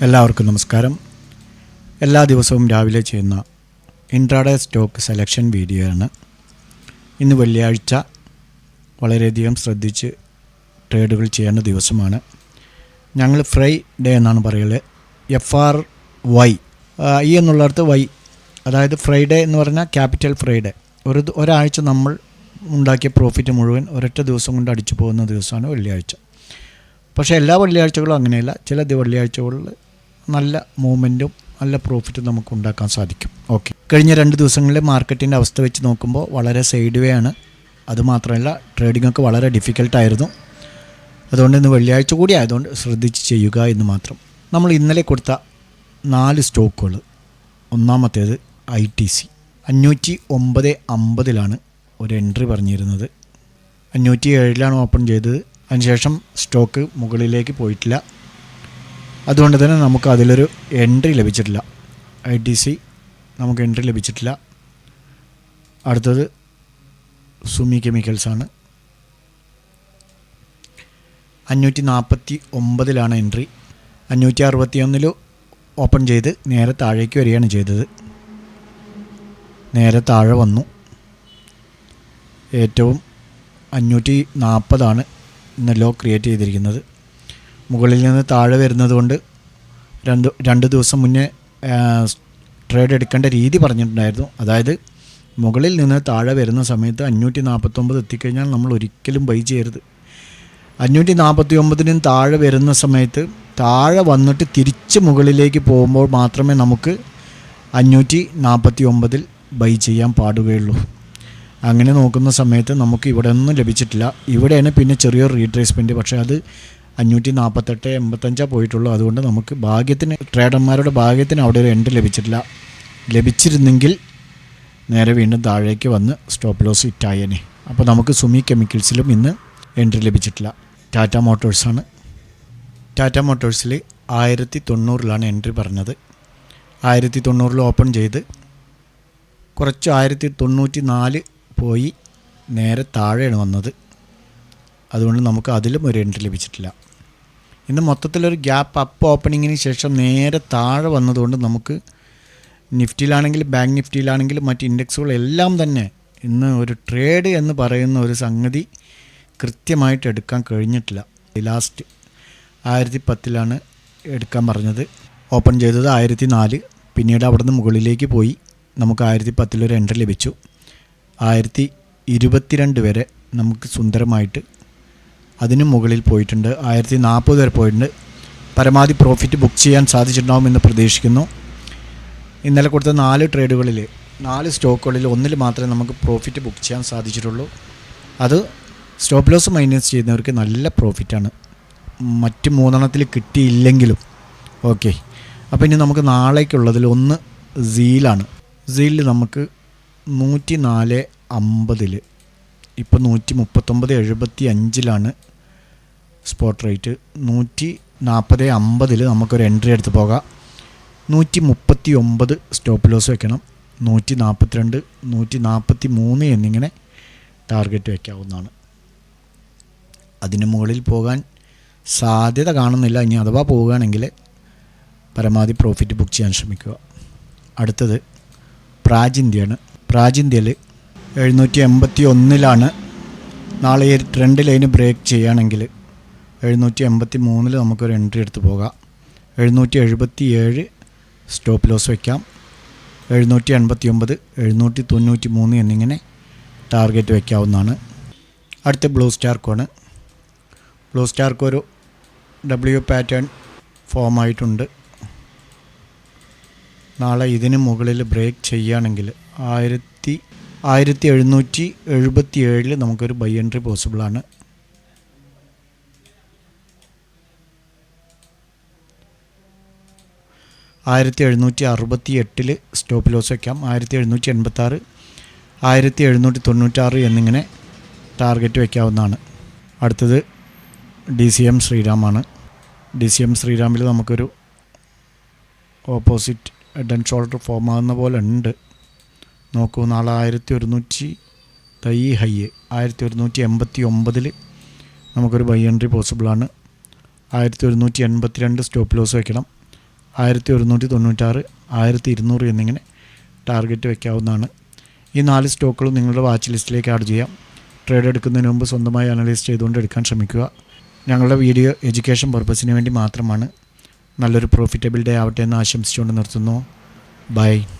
എല്ലാവർക്കും നമസ്കാരം. എല്ലാ ദിവസവും രാവിലെ ചെയ്യുന്ന ഇൻട്രാഡേ സ്റ്റോക്ക് സെലക്ഷൻ വീഡിയോ ആണ്. ഇന്ന് വെള്ളിയാഴ്ച വളരെയധികം ശ്രദ്ധിച്ച് ട്രേഡുകൾ ചെയ്യേണ്ട ദിവസമാണ്. ഞങ്ങൾ ഫ്രൈഡേ എന്നാണ് പറയുന്നത്. FRY എന്നുള്ളിടത്ത് വൈ, അതായത് ഫ്രൈഡേ എന്ന് പറഞ്ഞാൽ ക്യാപിറ്റൽ ഫ്രൈഡേ. ഒരാഴ്ച നമ്മൾ ഉണ്ടാക്കിയ പ്രോഫിറ്റ് മുഴുവൻ ഒരൊറ്റ ദിവസം കൊണ്ട് അടിച്ചു പോകുന്ന ദിവസമാണ് വെള്ളിയാഴ്ച. പക്ഷേ എല്ലാ വെള്ളിയാഴ്ചകളും അങ്ങനെയല്ല. ചില വെള്ളിയാഴ്ചകളിൽ നല്ല മൂവ്മെൻറ്റും നല്ല പ്രോഫിറ്റും നമുക്ക് ഉണ്ടാക്കാൻ സാധിക്കും. ഓക്കെ, കഴിഞ്ഞ 2 ദിവസങ്ങളിലെ മാർക്കറ്റിൻ്റെ അവസ്ഥ വെച്ച് നോക്കുമ്പോൾ വളരെ സൈഡ് വേ ആണ്. അതുമാത്രമല്ല, ട്രേഡിങ്ങൊക്കെ വളരെ ഡിഫിക്കൽട്ടായിരുന്നു. അതുകൊണ്ട് ഇന്ന് വെള്ളിയാഴ്ച കൂടി ആയതുകൊണ്ട് ശ്രദ്ധിച്ച് ചെയ്യുക എന്ന് മാത്രം. നമ്മൾ ഇന്നലെ കൊടുത്ത 4 സ്റ്റോക്കുകൾ, ഒന്നാമത്തേത് ITC 509.50 ഒരു എൻട്രി പറഞ്ഞിരുന്നത്. 507 ഓപ്പൺ ചെയ്തത്. അതിനുശേഷം സ്റ്റോക്ക് മുകളിലേക്ക് പോയിട്ടില്ല. അതുകൊണ്ട് തന്നെ നമുക്ക് അതിലൊരു എൻട്രി ലഭിച്ചിട്ടില്ല. ITC നമുക്ക് എൻട്രി ലഭിച്ചിട്ടില്ല. അടുത്തത് സുമി കെമിക്കൽസാണ്. 549 എൻട്രി. 561 ഓപ്പൺ ചെയ്ത് നേരെ താഴേക്ക് വരികയാണ് ചെയ്തത്. നേരെ താഴെ വന്നു. ഏറ്റവും 540 ഇന്ന് ലോ ക്രിയേറ്റ് ചെയ്തിരിക്കുന്നത്. മുകളിൽ നിന്ന് താഴെ വരുന്നത് കൊണ്ട് രണ്ട് ദിവസം മുന്നേ ട്രേഡ് എടുക്കേണ്ട രീതി പറഞ്ഞിട്ടുണ്ടായിരുന്നു. അതായത് മുകളിൽ നിന്ന് താഴെ വരുന്ന സമയത്ത് 549 എത്തിക്കഴിഞ്ഞാൽ നമ്മൾ ഒരിക്കലും ബൈ ചെയ്യരുത്. 549 താഴെ വരുന്ന സമയത്ത് താഴെ വന്നിട്ട് തിരിച്ച് മുകളിലേക്ക് പോകുമ്പോൾ മാത്രമേ നമുക്ക് 549 ബൈ ചെയ്യാൻ പാടുകയുള്ളൂ. അങ്ങനെ നോക്കുന്ന സമയത്ത് നമുക്ക് ഇവിടെ ഒന്നും ലഭിച്ചിട്ടില്ല. ഇവിടെയാണ് പിന്നെ ചെറിയൊരു റീട്രേസ്മെൻറ്റ്. പക്ഷേ അത് 548.85 പോയിട്ടുള്ളൂ. അതുകൊണ്ട് നമുക്ക് ഭാഗ്യത്തിന്, ട്രേഡർമാരുടെ ഭാഗ്യത്തിന് അവിടെ ഒരു എൻട്രി ലഭിച്ചിട്ടില്ല. ലഭിച്ചിരുന്നെങ്കിൽ നേരെ വീണ്ടും താഴേക്ക് വന്ന് സ്റ്റോപ്പ് ലോസ് ഹിറ്റായേനെ. അപ്പോൾ നമുക്ക് സുമി കെമിക്കൽസിലും ഇന്ന് എൻട്രി ലഭിച്ചിട്ടില്ല. ടാറ്റ മോട്ടോഴ്സാണ്. ടാറ്റ മോട്ടോഴ്സിൽ 1090 എൻട്രി പറഞ്ഞത്. 1090 ഓപ്പൺ ചെയ്ത് കുറച്ച് 1094 പോയി നേരെ താഴെയാണ് വന്നത്. അതുകൊണ്ട് നമുക്ക് അതിലും ഒരു എൻട്രി ലഭിച്ചിട്ടില്ല. ഇന്ന് മൊത്തത്തിലൊരു ഗ്യാപ്പ് അപ്പ് ഓപ്പണിങ്ങിന് ശേഷം നേരെ താഴെ വന്നതുകൊണ്ട് നമുക്ക് നിഫ്റ്റിയിലാണെങ്കിലും ബാങ്ക് നിഫ്റ്റിയിലാണെങ്കിലും മറ്റ് ഇൻഡെക്സുകളെല്ലാം തന്നെ ഇന്ന് ഒരു ട്രേഡ് എന്ന് പറയുന്ന ഒരു സംഗതി കൃത്യമായിട്ട് എടുക്കാൻ കഴിഞ്ഞിട്ടില്ല. ലാസ്റ്റ് 1010 എടുക്കാൻ പറഞ്ഞത്. ഓപ്പൺ ചെയ്തത് 1004. പിന്നീട് അവിടെ നിന്ന് മുകളിലേക്ക് പോയി നമുക്ക് 1010 ഒരു എൻട്രി ലഭിച്ചു. 1022 വരെ നമുക്ക് സുന്ദരമായിട്ട് അതിന് മുകളിൽ പോയിട്ടുണ്ട്. 1040 വരെ പോയിട്ടുണ്ട്. പരമാവധി പ്രോഫിറ്റ് ബുക്ക് ചെയ്യാൻ സാധിച്ചിട്ടുണ്ടാകുമെന്ന് പ്രതീക്ഷിക്കുന്നു. ഇന്നലെ കൊടുത്ത 4 ട്രേഡുകളിൽ 4 സ്റ്റോക്കുകളിൽ ഒന്നിൽ മാത്രമേ നമുക്ക് പ്രോഫിറ്റ് ബുക്ക് ചെയ്യാൻ സാധിച്ചിട്ടുള്ളൂ. അത് സ്റ്റോപ്പ് ലോസ് മൈനസ് ചെയ്യുന്നവർക്ക് നല്ല പ്രോഫിറ്റാണ്. മറ്റ് 3 കിട്ടിയില്ലെങ്കിലും ഓക്കെ. അപ്പോൾ ഇനി നമുക്ക് നാളേക്കുള്ളതിൽ ഒന്ന് സീലാണ്. സീലിൽ നമുക്ക് 104.50, ഇപ്പോൾ 139.75 സ്പോട്ട് റേറ്റ്. 140.50 നമുക്കൊരു എൻട്രി എടുത്ത് പോകാം. 139 സ്റ്റോപ്പ് ലോസ് വയ്ക്കണം. 142, 143 എന്നിങ്ങനെ ടാർഗറ്റ് വയ്ക്കാവുന്നതാണ്. അതിന് മുകളിൽ പോകാൻ സാധ്യത കാണുന്നില്ല. ഇനി അഥവാ പോവുകയാണെങ്കിൽ പരമാവധി പ്രോഫിറ്റ് ബുക്ക് ചെയ്യാൻ ശ്രമിക്കുക. അടുത്തത് പ്രാജ് ഇന്ത്യയാണ്. പ്രാജ് ഇന്ത്യയിൽ 781 നാളെ ഈ ട്രെൻഡ് ലൈന് ബ്രേക്ക് ചെയ്യുകയാണെങ്കിൽ 783 നമുക്കൊരു എൻട്രി എടുത്ത് പോകാം. 777 സ്റ്റോപ്പ് ലോസ് വയ്ക്കാം. 789, 793 എന്നിങ്ങനെ ടാർഗറ്റ് വയ്ക്കാവുന്നതാണ്. അടുത്ത ബ്ലൂ സ്റ്റാർക്കാണ്. ബ്ലൂ സ്റ്റാർക്ക് ഒരു W പാറ്റേൺ ഫോമായിട്ടുണ്ട്. നാളെ ഇതിന് മുകളിൽ ബ്രേക്ക് ചെയ്യുകയാണെങ്കിൽ 1777 നമുക്കൊരു ബൈ എൻട്രി പോസിബിളാണ്. 1768 സ്റ്റോപ്പ് ലോസ് വയ്ക്കാം. 1786, 1796 എന്നിങ്ങനെ ടാർഗറ്റ് വയ്ക്കാവുന്നതാണ്. അടുത്തത് DCM ശ്രീറാമാണ്. DCM ശ്രീറാമിൽ നമുക്കൊരു opposite head and shoulder form ആകുന്ന പോലെ ഉണ്ട്. നോക്കൂ, നാളെ 1100 ഈ ഹൈ 1189 നമുക്കൊരു ബൈ എൻട്രി പോസിബിളാണ്. 1182 സ്റ്റോപ്പ് ലോസ് വയ്ക്കണം. 1196, 1200 എന്നിങ്ങനെ ടാർഗറ്റ് വയ്ക്കാവുന്നതാണ്. ഈ 4 സ്റ്റോക്കുകളും നിങ്ങളുടെ വാച്ച് ലിസ്റ്റിലേക്ക് ആഡ് ചെയ്യാം. ട്രേഡ് എടുക്കുന്നതിന് മുമ്പ് സ്വന്തമായി അനലൈസ് ചെയ്തുകൊണ്ട് എടുക്കാൻ ശ്രമിക്കുക. ഞങ്ങളുടെ വീഡിയോ എഡ്യൂക്കേഷൻ പർപ്പസിന് വേണ്ടി മാത്രമാണ്. നല്ലൊരു പ്രോഫിറ്റബിൾ ഡേ ആവട്ടെ എന്ന് ആശംസിച്ചുകൊണ്ട് നിർത്തുന്നു. ബൈ.